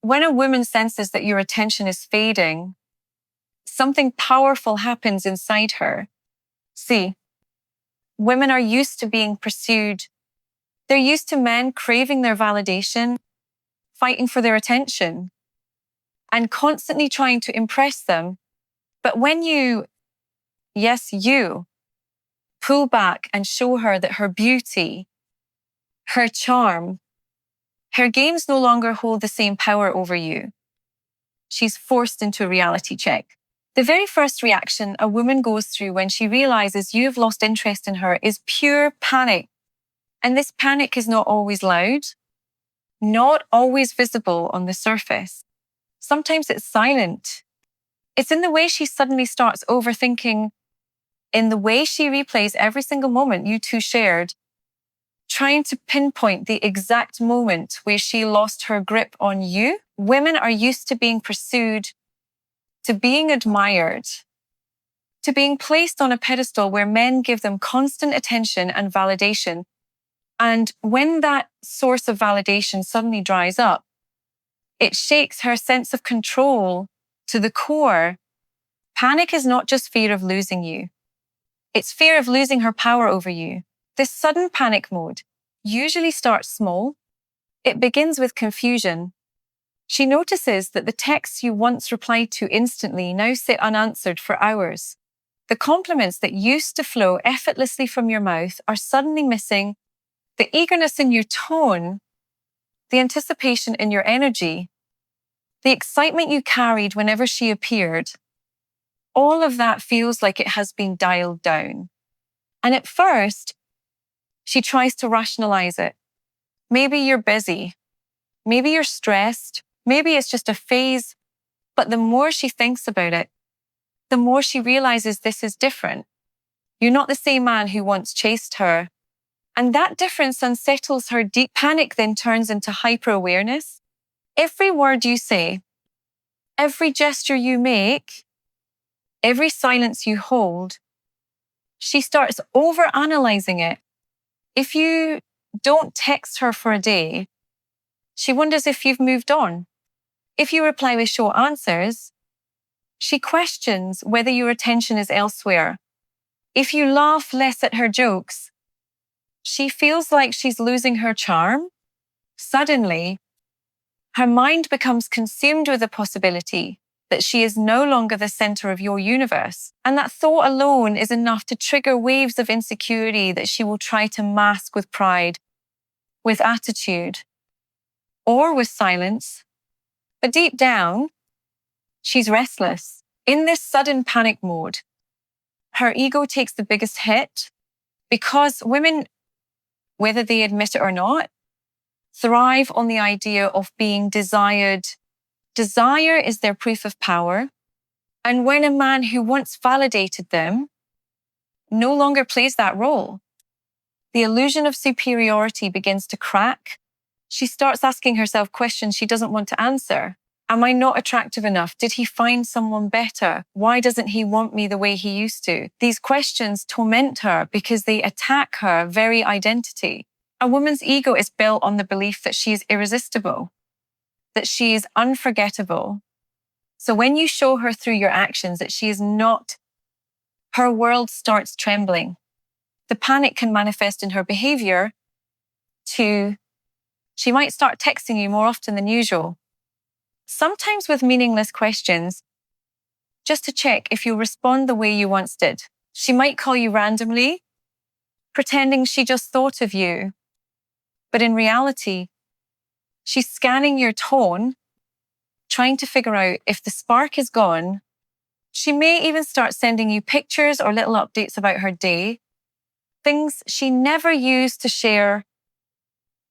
When a woman senses that your attention is fading, something powerful happens inside her. See, women are used to being pursued. They're used to men craving their validation, fighting for their attention, and constantly trying to impress them. But when you, yes, you, pull back and show her that her beauty, her charm, her games no longer hold the same power over you, she's forced into a reality check. The very first reaction a woman goes through when she realizes you've lost interest in her is pure panic. And this panic is not always loud, not always visible on the surface. Sometimes it's silent. It's in the way she suddenly starts overthinking, in the way she replays every single moment you two shared, trying to pinpoint the exact moment where she lost her grip on you. Women are used to being pursued, to being admired, to being placed on a pedestal where men give them constant attention and validation. And when that source of validation suddenly dries up, it shakes her sense of control to the core. Panic is not just fear of losing you. It's fear of losing her power over you. This sudden panic mode usually starts small. It begins with confusion. She notices that the texts you once replied to instantly now sit unanswered for hours. The compliments that used to flow effortlessly from your mouth are suddenly missing. The eagerness in your tone, the anticipation in your energy, the excitement you carried whenever she appeared, all of that feels like it has been dialed down. And at first, she tries to rationalize it. Maybe you're busy. Maybe you're stressed. Maybe it's just a phase. But the more she thinks about it, the more she realizes this is different. You're not the same man who once chased her. And that difference unsettles her. Deep panic then turns into hyper-awareness. Every word you say, every gesture you make, every silence you hold, she starts over-analyzing it. If you don't text her for a day, she wonders if you've moved on. If you reply with short answers, she questions whether your attention is elsewhere. If you laugh less at her jokes, she feels like she's losing her charm. Suddenly, her mind becomes consumed with the possibility that she is no longer the center of your universe. And that thought alone is enough to trigger waves of insecurity that she will try to mask with pride, with attitude, or with silence. But deep down, she's restless. In this sudden panic mode, her ego takes the biggest hit because women, whether they admit it or not, thrive on the idea of being desired. Desire is their proof of power. And when a man who once validated them no longer plays that role, the illusion of superiority begins to crack. She starts asking herself questions she doesn't want to answer. Am I not attractive enough? Did he find someone better? Why doesn't he want me the way he used to? These questions torment her because they attack her very identity. A woman's ego is built on the belief that she is irresistible, that she is unforgettable. So when you show her through your actions that she is not, her world starts trembling. The panic can manifest in her behavior to, she might start texting you more often than usual, sometimes with meaningless questions, just to check if you'll respond the way you once did. She might call you randomly, pretending she just thought of you. But in reality, she's scanning your tone, trying to figure out if the spark is gone. She may even start sending you pictures or little updates about her day, things she never used to share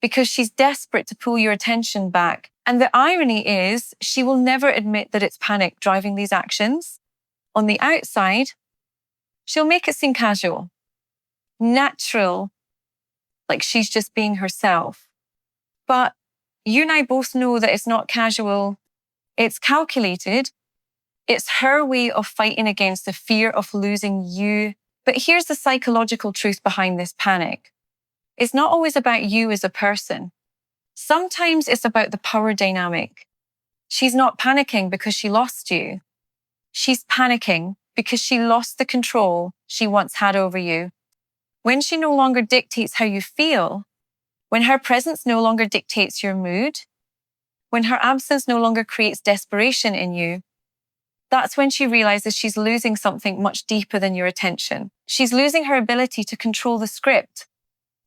because she's desperate to pull your attention back. And the irony is, she will never admit that it's panic driving these actions. On the outside, she'll make it seem casual, natural, like she's just being herself. But you and I both know that it's not casual. It's calculated. It's her way of fighting against the fear of losing you. But here's the psychological truth behind this panic. It's not always about you as a person. Sometimes it's about the power dynamic. She's not panicking because she lost you. She's panicking because she lost the control she once had over you. When she no longer dictates how you feel, when her presence no longer dictates your mood, when her absence no longer creates desperation in you, that's when she realizes she's losing something much deeper than your attention. She's losing her ability to control the script.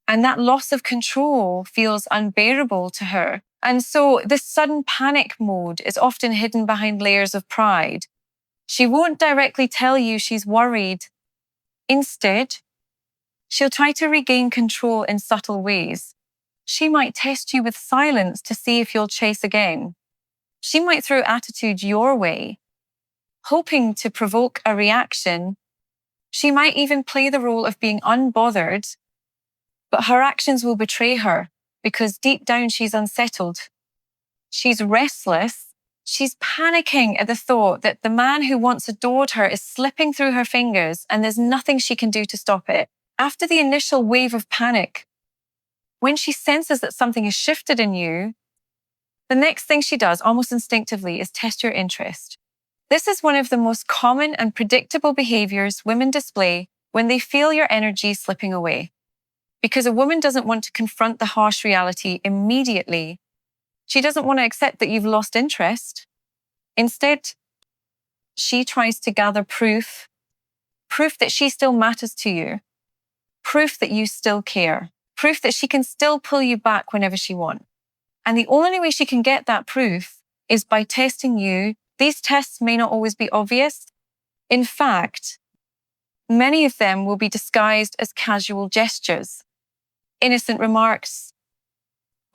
And that loss of control feels unbearable to her. And so this sudden panic mode is often hidden behind layers of pride. She won't directly tell you she's worried. Instead, she'll try to regain control in subtle ways. She might test you with silence to see if you'll chase again. She might throw attitude your way, hoping to provoke a reaction. She might even play the role of being unbothered, but her actions will betray her because deep down she's unsettled. She's restless. She's panicking at the thought that the man who once adored her is slipping through her fingers and there's nothing she can do to stop it. After the initial wave of panic, when she senses that something has shifted in you, the next thing she does almost instinctively is test your interest. This is one of the most common and predictable behaviors women display when they feel your energy slipping away. Because a woman doesn't want to confront the harsh reality immediately. She doesn't want to accept that you've lost interest. Instead, she tries to gather proof that she still matters to you, proof that you still care, proof that she can still pull you back whenever she wants. And the only way she can get that proof is by testing you. These tests may not always be obvious. In fact, many of them will be disguised as casual gestures, innocent remarks,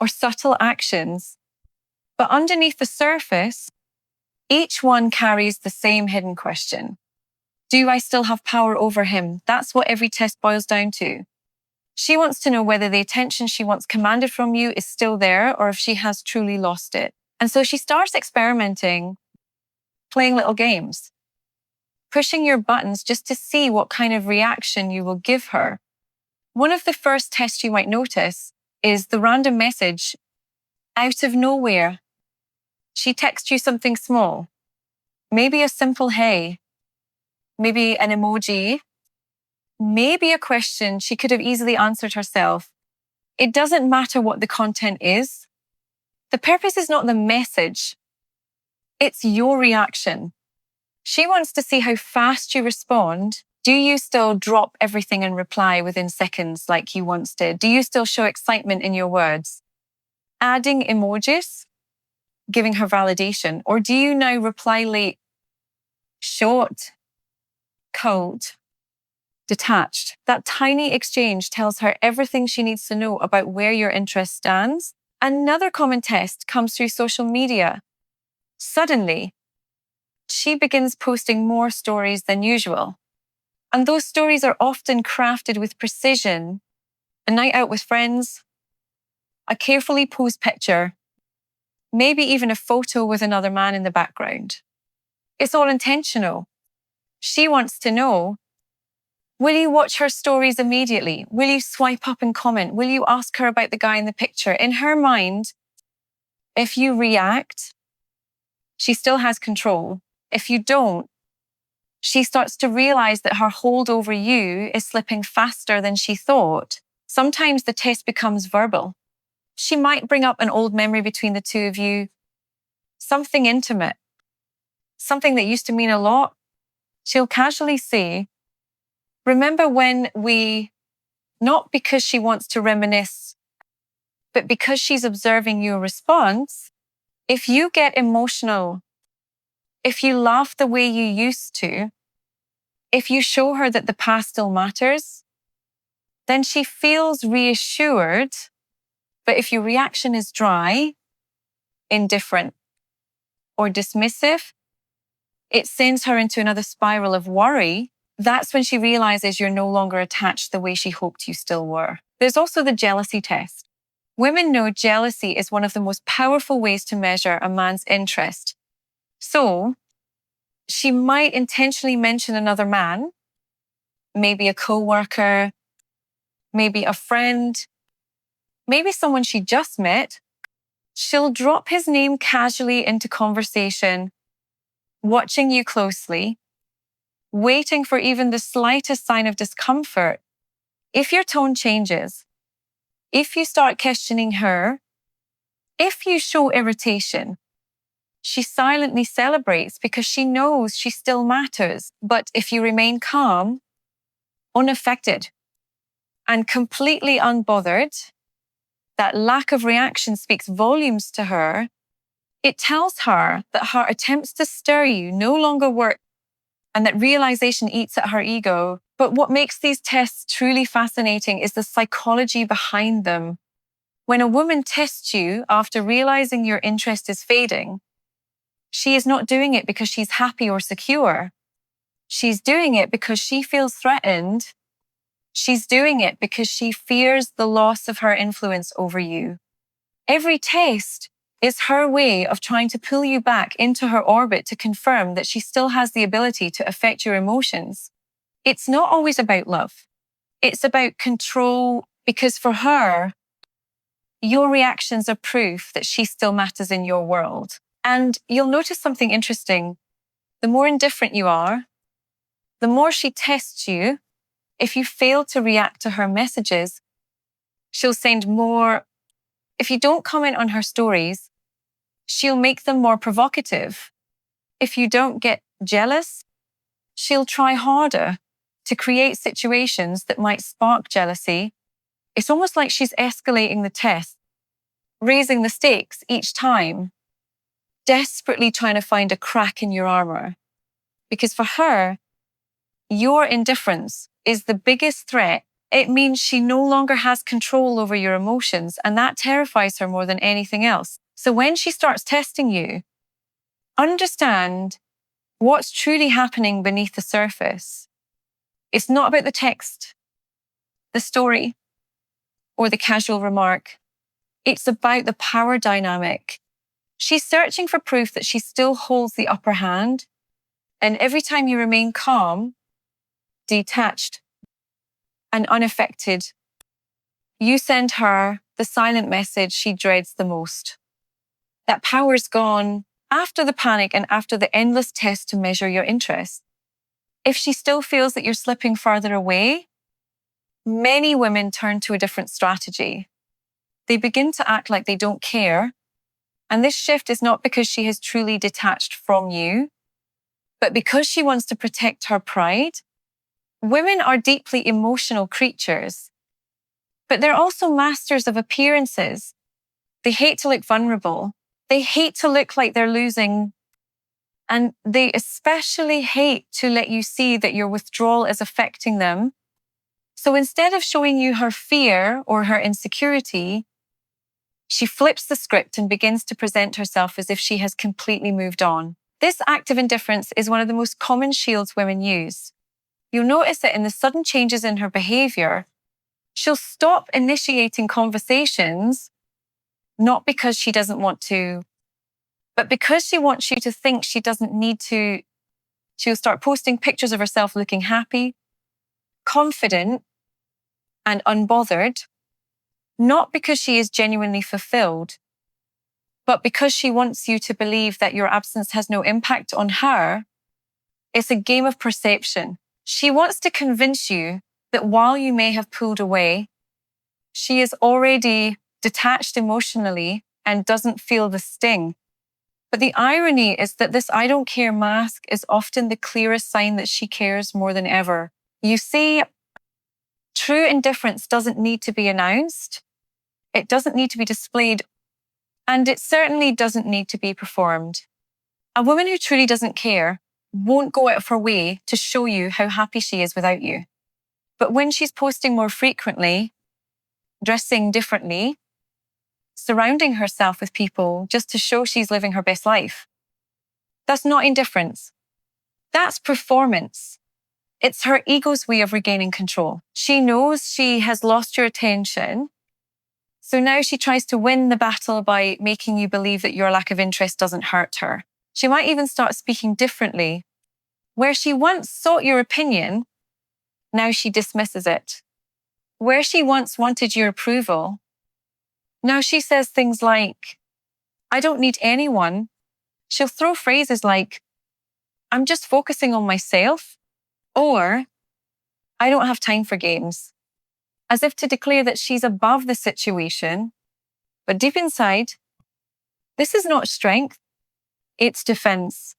or subtle actions. But underneath the surface, each one carries the same hidden question. Do I still have power over him? That's what every test boils down to. She wants to know whether the attention she once commanded from you is still there or if she has truly lost it. And so she starts experimenting, playing little games, pushing your buttons just to see what kind of reaction you will give her. One of the first tests you might notice is the random message out of nowhere. She texts you something small, maybe a simple hey, maybe an emoji, maybe a question she could have easily answered herself. It doesn't matter what the content is. The purpose is not the message. It's your reaction. She wants to see how fast you respond. Do you still drop everything and reply within seconds like you once did? Do you still show excitement in your words? Adding emojis, giving her validation, or do you now reply late, short, cold, detached? That tiny exchange tells her everything she needs to know about where your interest stands. Another common test comes through social media. Suddenly, she begins posting more stories than usual. And those stories are often crafted with precision. A night out with friends, a carefully posed picture, maybe even a photo with another man in the background. It's all intentional. She wants to know, will you watch her stories immediately? Will you swipe up and comment? Will you ask her about the guy in the picture? In her mind, if you react, she still has control. If you don't, she starts to realize that her hold over you is slipping faster than she thought. Sometimes the test becomes verbal. She might bring up an old memory between the two of you, something intimate, something that used to mean a lot. She'll casually say, remember when we, not because she wants to reminisce, but because she's observing your response. If you get emotional, if you laugh the way you used to, if you show her that the past still matters, then she feels reassured. But if your reaction is dry, indifferent, or dismissive, it sends her into another spiral of worry. That's when she realizes you're no longer attached the way she hoped you still were. There's also the jealousy test. Women know jealousy is one of the most powerful ways to measure a man's interest. So, she might intentionally mention another man, maybe a coworker, maybe a friend, maybe someone she just met, She'll drop his name casually into conversation, watching you closely, waiting for even the slightest sign of discomfort. If your tone changes, if you start questioning her, if you show irritation, she silently celebrates because she knows she still matters. But if you remain calm, unaffected, and completely unbothered, that lack of reaction speaks volumes to her. It tells her that her attempts to stir you no longer work and that realization eats at her ego. But what makes these tests truly fascinating is the psychology behind them. When a woman tests you after realizing your interest is fading, she is not doing it because she's happy or secure. She's doing it because she feels threatened. She's doing it because she fears the loss of her influence over you. Every test is her way of trying to pull you back into her orbit to confirm that she still has the ability to affect your emotions. It's not always about love. It's about control, because for her, your reactions are proof that she still matters in your world. And you'll notice something interesting. The more indifferent you are, the more she tests you. If you fail to react to her messages, she'll send more. If you don't comment on her stories, she'll make them more provocative. If you don't get jealous, she'll try harder to create situations that might spark jealousy. It's almost like she's escalating the test, raising the stakes each time, desperately trying to find a crack in your armor. Because for her, your indifference is the biggest threat. It means she no longer has control over your emotions, and that terrifies her more than anything else. So when she starts testing you, understand what's truly happening beneath the surface. It's not about the text, the story, or the casual remark. It's about the power dynamic. She's searching for proof that she still holds the upper hand, and every time you remain calm, detached, and unaffected, you send her the silent message she dreads the most. That power's gone after the panic and after the endless test to measure your interest. If she still feels that you're slipping further away, many women turn to a different strategy. They begin to act like they don't care. And this shift is not because she has truly detached from you, but because she wants to protect her pride. Women are deeply emotional creatures, but they're also masters of appearances. They hate to look vulnerable. They hate to look like they're losing. And they especially hate to let you see that your withdrawal is affecting them. So instead of showing you her fear or her insecurity, she flips the script and begins to present herself as if she has completely moved on. This act of indifference is one of the most common shields women use. You'll notice that in the sudden changes in her behavior, she'll stop initiating conversations, not because she doesn't want to, but because she wants you to think she doesn't need to. She'll start posting pictures of herself looking happy, confident, and unbothered, not because she is genuinely fulfilled, but because she wants you to believe that your absence has no impact on her. It's a game of perception. She wants to convince you that while you may have pulled away, she is already detached emotionally and doesn't feel the sting. But the irony is that this I don't care mask is often the clearest sign that she cares more than ever. You see, true indifference doesn't need to be announced. It doesn't need to be displayed. And it certainly doesn't need to be performed. A woman who truly doesn't care won't go out of her way to show you how happy she is without you. But when she's posting more frequently, dressing differently, surrounding herself with people just to show she's living her best life, that's not indifference. That's performance. It's her ego's way of regaining control. She knows she has lost your attention, so now she tries to win the battle by making you believe that your lack of interest doesn't hurt her. She might even start speaking differently. Where she once sought your opinion, now she dismisses it. Where she once wanted your approval, now she says things like, I don't need anyone. She'll throw phrases like, I'm just focusing on myself, or I don't have time for games, as if to declare that she's above the situation. But deep inside, this is not strength, it's defense.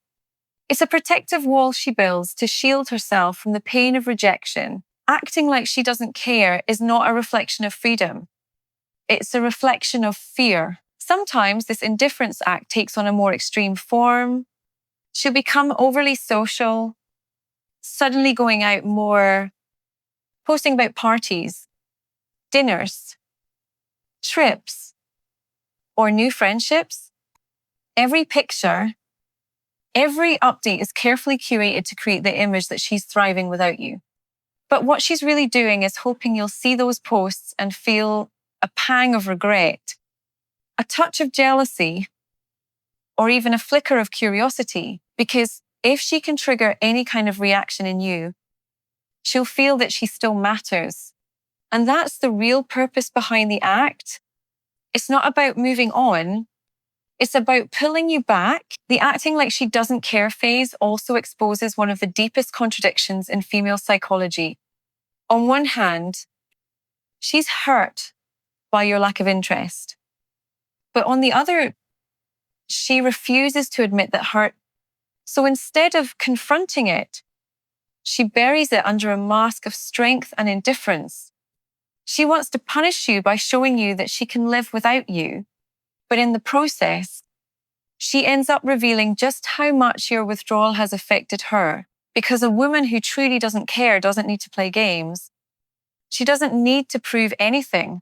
It's a protective wall she builds to shield herself from the pain of rejection. Acting like she doesn't care is not a reflection of freedom. It's a reflection of fear. Sometimes this indifference act takes on a more extreme form. She'll become overly social, suddenly going out more, posting about parties, dinners, trips, or new friendships. Every picture, every update is carefully curated to create the image that she's thriving without you. But what she's really doing is hoping you'll see those posts and feel a pang of regret, a touch of jealousy, or even a flicker of curiosity. Because if she can trigger any kind of reaction in you, she'll feel that she still matters. And that's the real purpose behind the act. It's not about moving on. It's about pulling you back. The acting like she doesn't care phase also exposes one of the deepest contradictions in female psychology. On one hand, she's hurt by your lack of interest. But on the other, she refuses to admit that hurt. So instead of confronting it, she buries it under a mask of strength and indifference. She wants to punish you by showing you that she can live without you. But in the process, she ends up revealing just how much your withdrawal has affected her. Because a woman who truly doesn't care doesn't need to play games. She doesn't need to prove anything.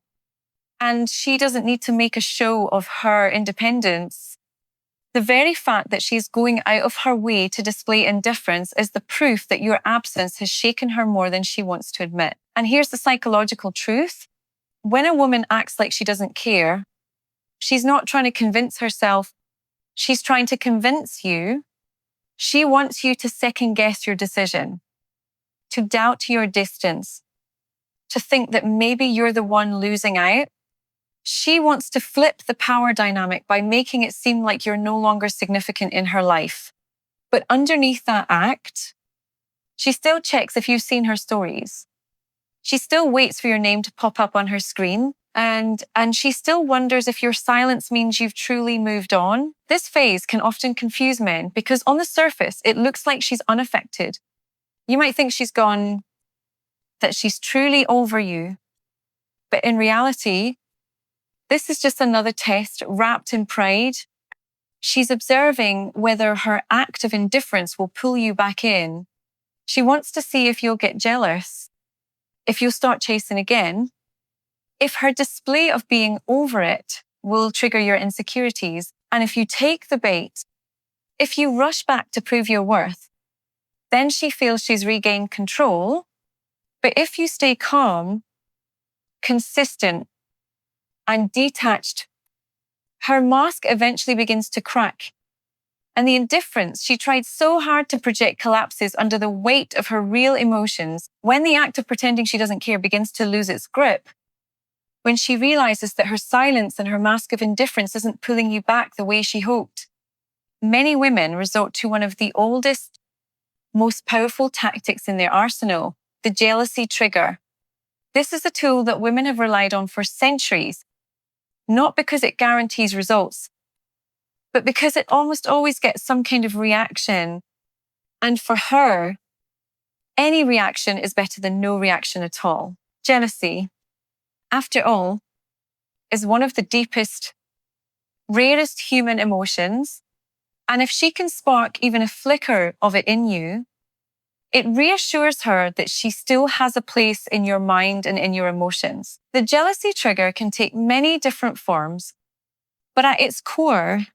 And she doesn't need to make a show of her independence. The very fact that she's going out of her way to display indifference is the proof that your absence has shaken her more than she wants to admit. And here's the psychological truth. When a woman acts like she doesn't care, she's not trying to convince herself. She's trying to convince you. She wants you to second guess your decision, to doubt your distance, to think that maybe you're the one losing out. She wants to flip the power dynamic by making it seem like you're no longer significant in her life. But underneath that act, she still checks if you've seen her stories. She still waits for your name to pop up on her screen. And she still wonders if your silence means you've truly moved on. This phase can often confuse men because on the surface, it looks like she's unaffected. You might think she's gone, that she's truly over you. But in reality, this is just another test wrapped in pride. She's observing whether her act of indifference will pull you back in. She wants to see if you'll get jealous, if you'll start chasing again, if her display of being over it will trigger your insecurities. And if you take the bait, if you rush back to prove your worth, then she feels she's regained control. But if you stay calm, consistent, and detached, her mask eventually begins to crack. And the indifference she tried so hard to project collapses under the weight of her real emotions. When the act of pretending she doesn't care begins to lose its grip, when she realizes that her silence and her mask of indifference isn't pulling you back the way she hoped. Many women resort to one of the oldest, most powerful tactics in their arsenal, the jealousy trigger. This is a tool that women have relied on for centuries, not because it guarantees results, but because it almost always gets some kind of reaction. And for her, any reaction is better than no reaction at all. Jealousy, after all, is one of the deepest, rarest human emotions. And if she can spark even a flicker of it in you, it reassures her that she still has a place in your mind and in your emotions. The jealousy trigger can take many different forms, but at its core,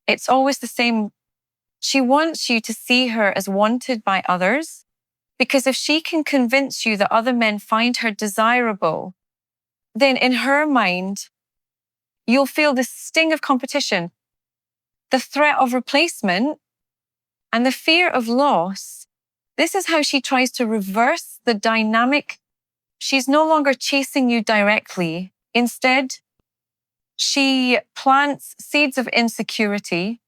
it's always the same. She wants you to see her as wanted by others, because if she can convince you that other men find her desirable, then in her mind, you'll feel the sting of competition, the threat of replacement, and the fear of loss. This is how she tries to reverse the dynamic. She's no longer chasing you directly. Instead, She plants seeds of insecurity,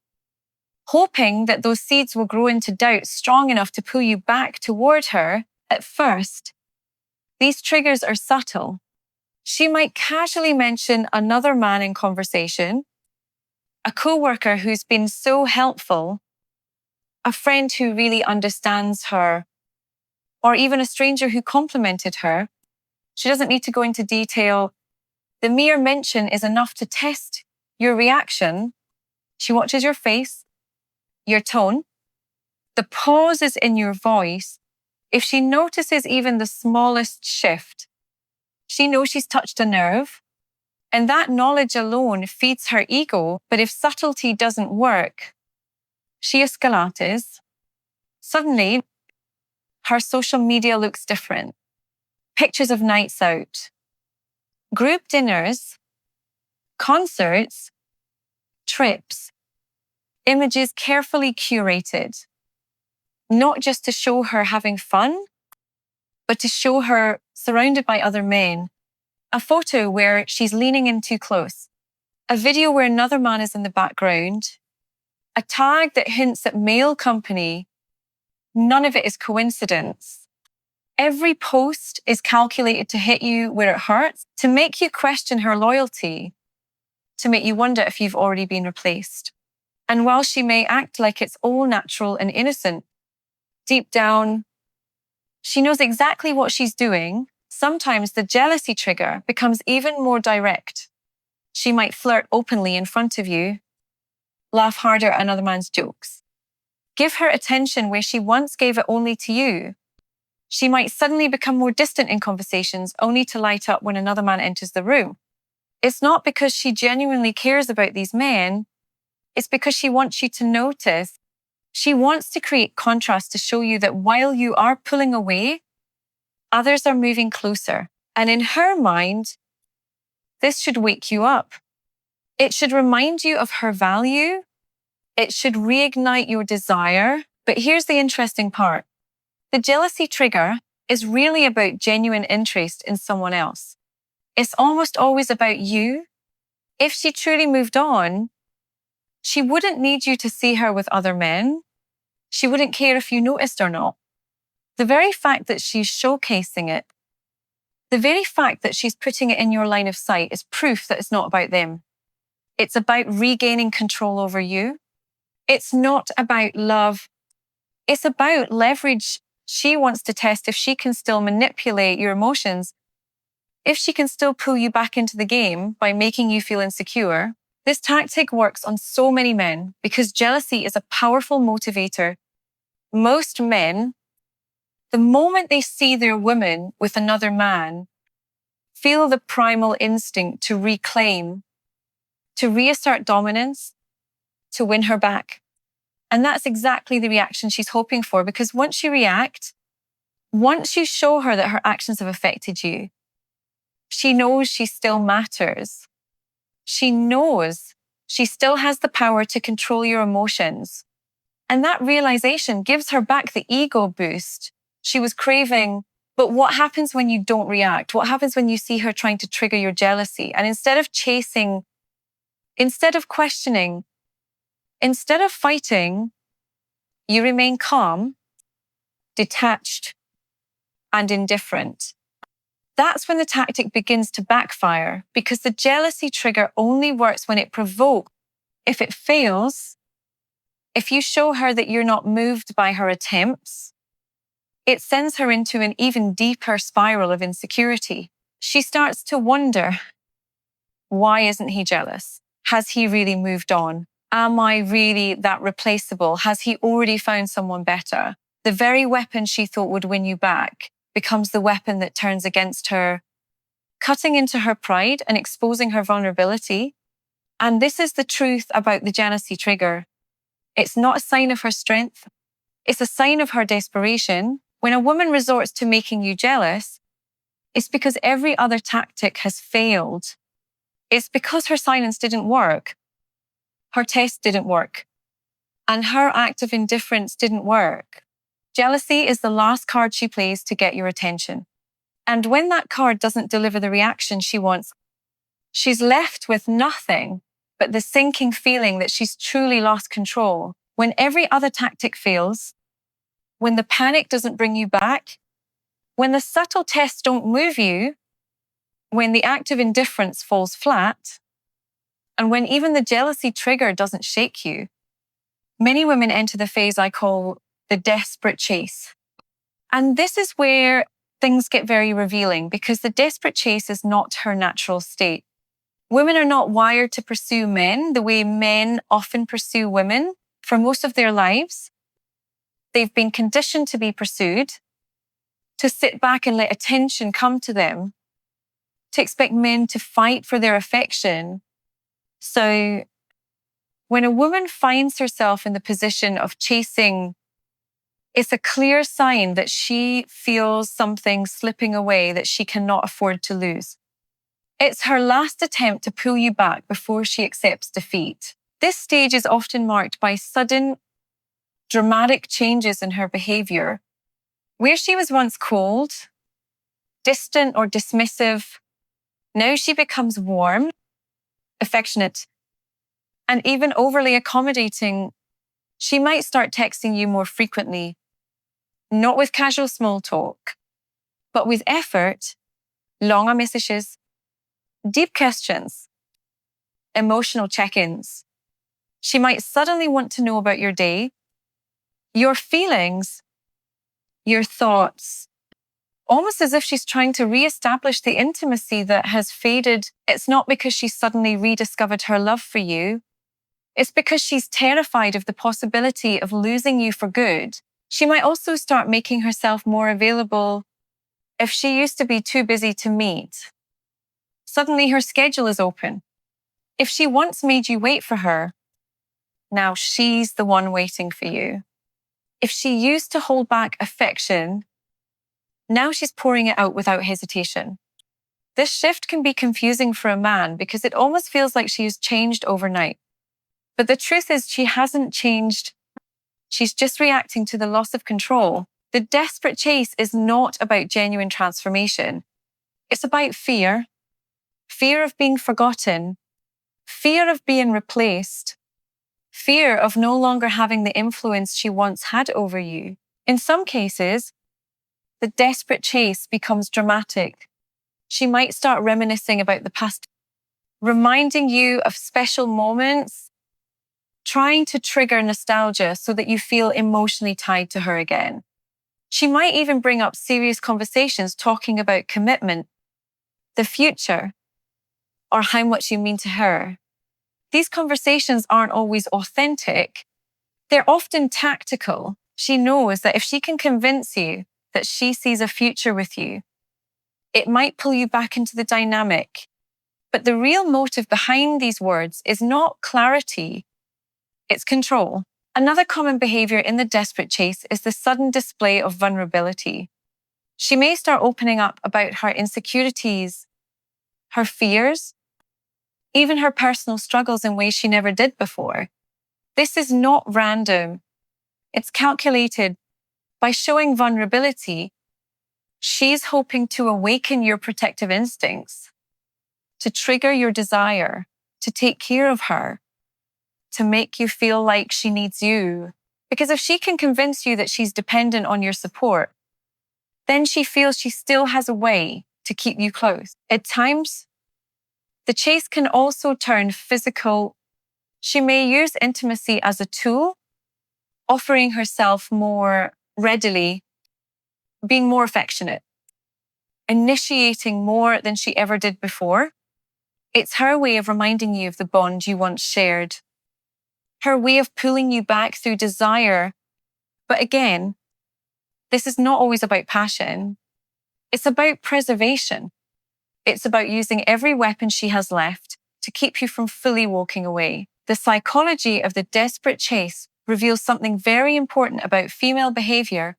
hoping that those seeds will grow into doubt strong enough to pull you back toward her. At first, these triggers are subtle. She might casually mention another man in conversation, a coworker who's been so helpful, a friend who really understands her, or even a stranger who complimented her. She doesn't need to go into detail. The mere mention is enough to test your reaction. She watches your face, your tone, the pauses in your voice. If she notices even the smallest shift, she knows she's touched a nerve. And that knowledge alone feeds her ego. But if subtlety doesn't work, she escalates. Suddenly, her social media looks different. Pictures of nights out, group dinners, concerts, trips, images carefully curated, not just to show her having fun, but to show her surrounded by other men. A photo where she's leaning in too close, a video where another man is in the background, a tag that hints at male company. None of it is coincidence. Every post is calculated to hit you where it hurts, to make you question her loyalty, to make you wonder if you've already been replaced. And while she may act like it's all natural and innocent, deep down, she knows exactly what she's doing. Sometimes the jealousy trigger becomes even more direct. She might flirt openly in front of you, laugh harder at another man's jokes, give her attention where she once gave it only to you. She might suddenly become more distant in conversations, only to light up when another man enters the room. It's not because she genuinely cares about these men. It's because she wants you to notice. She wants to create contrast to show you that while you are pulling away, others are moving closer. And in her mind, this should wake you up. It should remind you of her value. It should reignite your desire. But here's the interesting part. The jealousy trigger is really about genuine interest in someone else. It's almost always about you. If she truly moved on, she wouldn't need you to see her with other men. She wouldn't care if you noticed or not. The very fact that she's showcasing it, the very fact that she's putting it in your line of sight is proof that it's not about them. It's about regaining control over you. It's not about love. It's about leverage. She wants to test if she can still manipulate your emotions, if she can still pull you back into the game by making you feel insecure. This tactic works on so many men because jealousy is a powerful motivator. Most men, the moment they see their woman with another man, feel the primal instinct to reclaim, to reassert dominance, to win her back. And that's exactly the reaction she's hoping for, because once you react, once you show her that her actions have affected you, she knows she still matters. She knows she still has the power to control your emotions. And that realization gives her back the ego boost she was craving. But what happens when you don't react? What happens when you see her trying to trigger your jealousy? And instead of chasing, instead of questioning, instead of fighting, you remain calm, detached, and indifferent. That's when the tactic begins to backfire, because the jealousy trigger only works when it provokes. If it fails, if you show her that you're not moved by her attempts, it sends her into an even deeper spiral of insecurity. She starts to wonder, why isn't he jealous? Has he really moved on? Am I really that replaceable? Has he already found someone better? The very weapon she thought would win you back becomes the weapon that turns against her, cutting into her pride and exposing her vulnerability. And this is the truth about the jealousy trigger. It's not a sign of her strength. It's a sign of her desperation. When a woman resorts to making you jealous, it's because every other tactic has failed. It's because her silence didn't work. Her test didn't work. And her act of indifference didn't work. Jealousy is the last card she plays to get your attention. And when that card doesn't deliver the reaction she wants, She's left with nothing but the sinking feeling that she's truly lost control. When every other tactic fails, when the panic doesn't bring you back, when the subtle tests don't move you, when the act of indifference falls flat, and when even the jealousy trigger doesn't shake you, many women enter the phase I call the desperate chase. And this is where things get very revealing, because the desperate chase is not her natural state. Women are not wired to pursue men the way men often pursue women for most of their lives. They've been conditioned to be pursued, to sit back and let attention come to them, to expect men to fight for their affection. So when a woman finds herself in the position of chasing, it's a clear sign that she feels something slipping away that she cannot afford to lose. It's her last attempt to pull you back before she accepts defeat. This stage is often marked by sudden, dramatic changes in her behavior. Where she was once cold, distant, or dismissive, now she becomes warm, affectionate, and even overly accommodating. She might start texting you more frequently, not with casual small talk, but with effort, longer messages, deep questions, emotional check-ins. She might suddenly want to know about your day, your feelings, your thoughts, almost as if she's trying to reestablish the intimacy that has faded. It's not because she's suddenly rediscovered her love for you. It's because she's terrified of the possibility of losing you for good. She might also start making herself more available if she used to be too busy to meet. Suddenly her schedule is open. If she once made you wait for her, now she's the one waiting for you. If she used to hold back affection, now she's pouring it out without hesitation. This shift can be confusing for a man because it almost feels like she has changed overnight. But the truth is she hasn't changed. She's just reacting to the loss of control. The desperate chase is not about genuine transformation. It's about fear. Fear of being forgotten, fear of being replaced, fear of no longer having the influence she once had over you. In some cases, the desperate chase becomes dramatic. She might start reminiscing about the past, reminding you of special moments, trying to trigger nostalgia so that you feel emotionally tied to her again. She might even bring up serious conversations talking about commitment, the future, or how much you mean to her. These conversations aren't always authentic. They're often tactical. She knows that if she can convince you that she sees a future with you, it might pull you back into the dynamic. But the real motive behind these words is not clarity, it's control. Another common behavior in the desperate chase is the sudden display of vulnerability. She may start opening up about her insecurities, her fears, even her personal struggles in ways she never did before. This is not random. It's calculated. By showing vulnerability, she's hoping to awaken your protective instincts, to trigger your desire, to take care of her, to make you feel like she needs you. Because if she can convince you that she's dependent on your support, then she feels she still has a way to keep you close. At times, the chase can also turn physical. She may use intimacy as a tool, offering herself more readily, being more affectionate, initiating more than she ever did before. It's her way of reminding you of the bond you once shared, her way of pulling you back through desire. But again, this is not always about passion. It's about preservation. It's about using every weapon she has left to keep you from fully walking away. The psychology of the desperate chase reveals something very important about female behavior.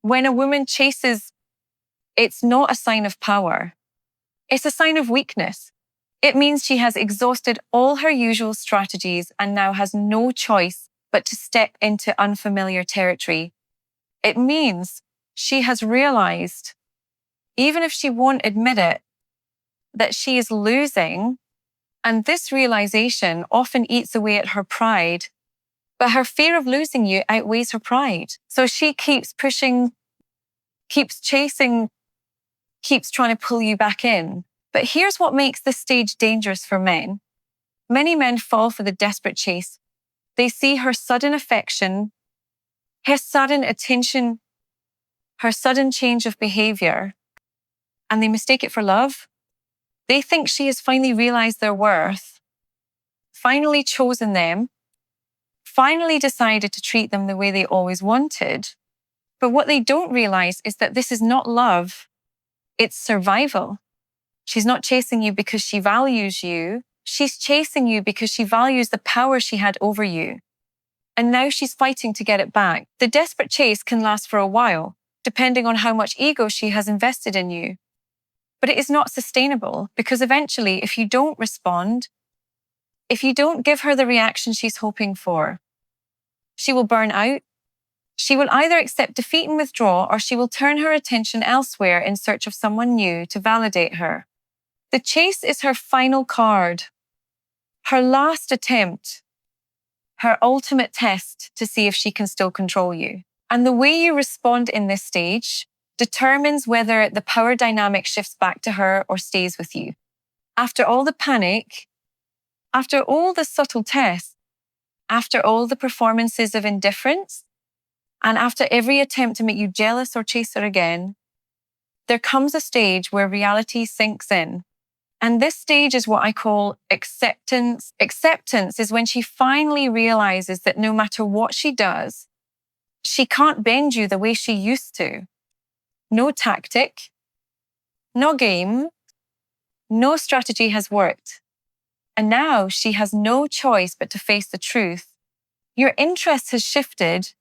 When a woman chases, it's not a sign of power. It's a sign of weakness. It means she has exhausted all her usual strategies and now has no choice but to step into unfamiliar territory. It means she has realized, even if she won't admit it, that she is losing, and this realization often eats away at her pride. But her fear of losing you outweighs her pride. So she keeps pushing, keeps chasing, keeps trying to pull you back in. But here's what makes this stage dangerous for men. Many men fall for the desperate chase. They see her sudden affection, her sudden attention, her sudden change of behavior, and they mistake it for love. They think she has finally realized their worth, finally chosen them, finally decided to treat them the way they always wanted. But what they don't realize is that this is not love, it's survival. She's not chasing you because she values you. She's chasing you because she values the power she had over you. And now she's fighting to get it back. The desperate chase can last for a while, depending on how much ego she has invested in you. But it is not sustainable because eventually, if you don't respond, if you don't give her the reaction she's hoping for, she will burn out. She will either accept defeat and withdraw, or she will turn her attention elsewhere in search of someone new to validate her. The chase is her final card, her last attempt, her ultimate test to see if she can still control you. And the way you respond in this stage determines whether the power dynamic shifts back to her or stays with you. After all the panic, after all the subtle tests, after all the performances of indifference, and after every attempt to make you jealous or chase her again, there comes a stage where reality sinks in. And this stage is what I call acceptance. Acceptance is when she finally realizes that no matter what she does, she can't bend you the way she used to. No tactic, no game, no strategy has worked. And now she has no choice but to face the truth. Your interest has shifted,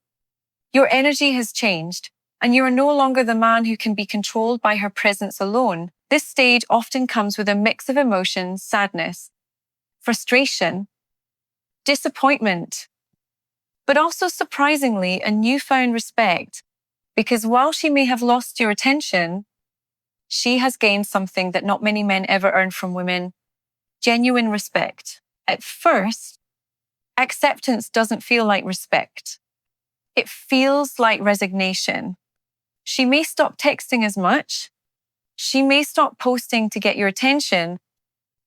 your energy has changed, and you are no longer the man who can be controlled by her presence alone. This stage often comes with a mix of emotions: sadness, frustration, disappointment, but also surprisingly a newfound respect, because while she may have lost your attention, she has gained something that not many men ever earn from women: genuine respect. At first, acceptance doesn't feel like respect. It feels like resignation. She may stop texting as much. She may stop posting to get your attention.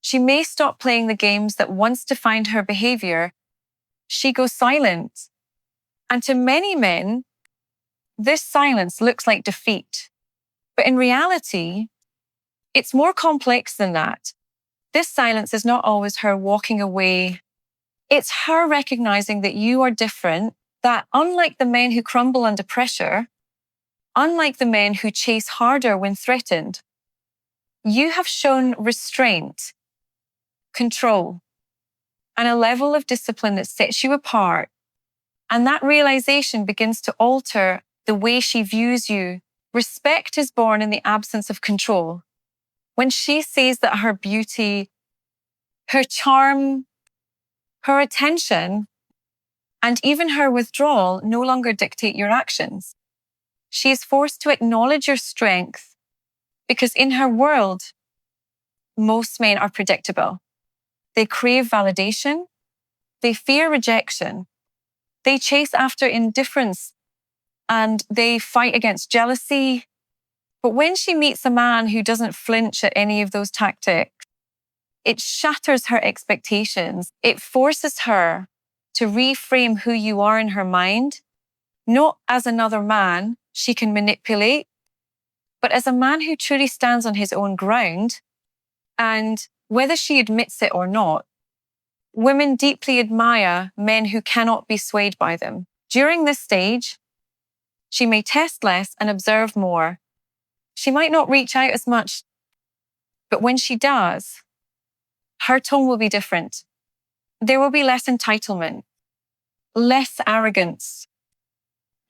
She may stop playing the games that once defined her behavior. She goes silent. And to many men, this silence looks like defeat. But in reality, it's more complex than that. This silence is not always her walking away. It's her recognizing that you are different, that unlike the men who crumble under pressure, unlike the men who chase harder when threatened, you have shown restraint, control, and a level of discipline that sets you apart. And that realization begins to alter the way she views you. Respect is born in the absence of control. When she sees that her beauty, her charm, her attention, and even her withdrawal no longer dictate your actions. She is forced to acknowledge your strength because in her world, most men are predictable. They crave validation. They fear rejection. They chase after indifference and they fight against jealousy. But when she meets a man who doesn't flinch at any of those tactics, it shatters her expectations. It forces her to reframe who you are in her mind, not as another man she can manipulate, but as a man who truly stands on his own ground. And whether she admits it or not, women deeply admire men who cannot be swayed by them. During this stage, she may test less and observe more. She might not reach out as much, but when she does, her tone will be different. There will be less entitlement, less arrogance,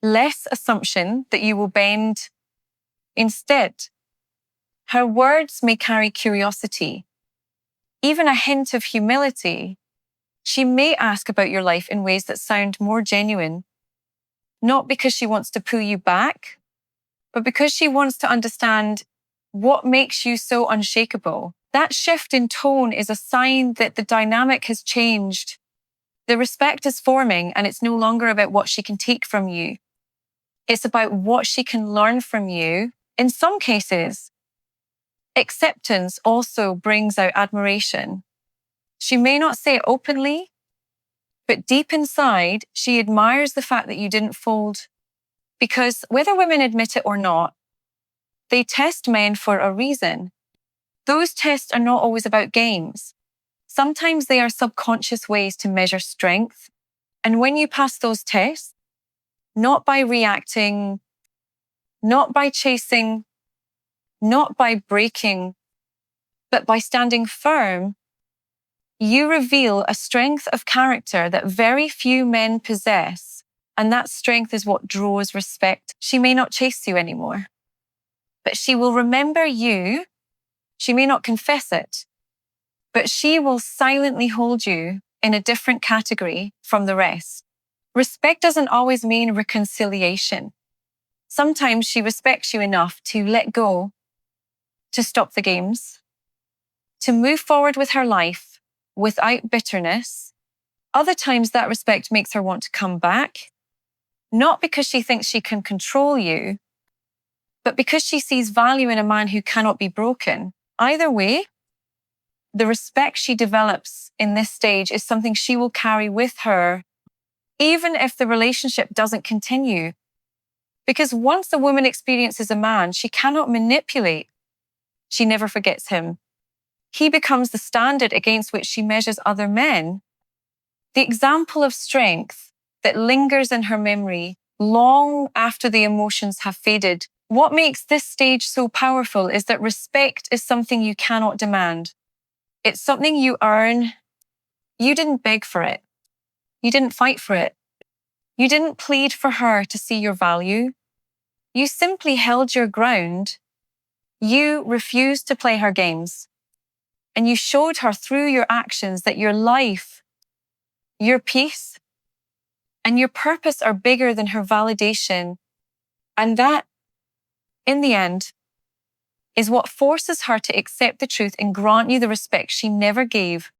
less assumption that you will bend. Instead, her words may carry curiosity, even a hint of humility. She may ask about your life in ways that sound more genuine, not because she wants to pull you back, but because she wants to understand what makes you so unshakable. That shift in tone is a sign that the dynamic has changed. The respect is forming, and it's no longer about what she can take from you. It's about what she can learn from you. In some cases, acceptance also brings out admiration. She may not say it openly, but deep inside, she admires the fact that you didn't fold. Because whether women admit it or not, they test men for a reason. Those tests are not always about games. Sometimes they are subconscious ways to measure strength. And when you pass those tests, not by reacting, not by chasing, not by breaking, but by standing firm, you reveal a strength of character that very few men possess. And that strength is what draws respect. She may not chase you anymore, but she will remember you. She may not confess it, but she will silently hold you in a different category from the rest. Respect doesn't always mean reconciliation. Sometimes she respects you enough to let go, to stop the games, to move forward with her life without bitterness. Other times that respect makes her want to come back, not because she thinks she can control you, but because she sees value in a man who cannot be broken. Either way, the respect she develops in this stage is something she will carry with her, even if the relationship doesn't continue. Because once a woman experiences a man she cannot manipulate, she never forgets him. He becomes the standard against which she measures other men. The example of strength that lingers in her memory long after the emotions have faded. What makes this stage so powerful is that respect is something you cannot demand. It's something you earn. You didn't beg for it. You didn't fight for it. You didn't plead for her to see your value. You simply held your ground. You refused to play her games. And you showed her through your actions that your life, your peace, and your purpose are bigger than her validation. And that, in the end, is what forces her to accept the truth and grant you the respect she never gave.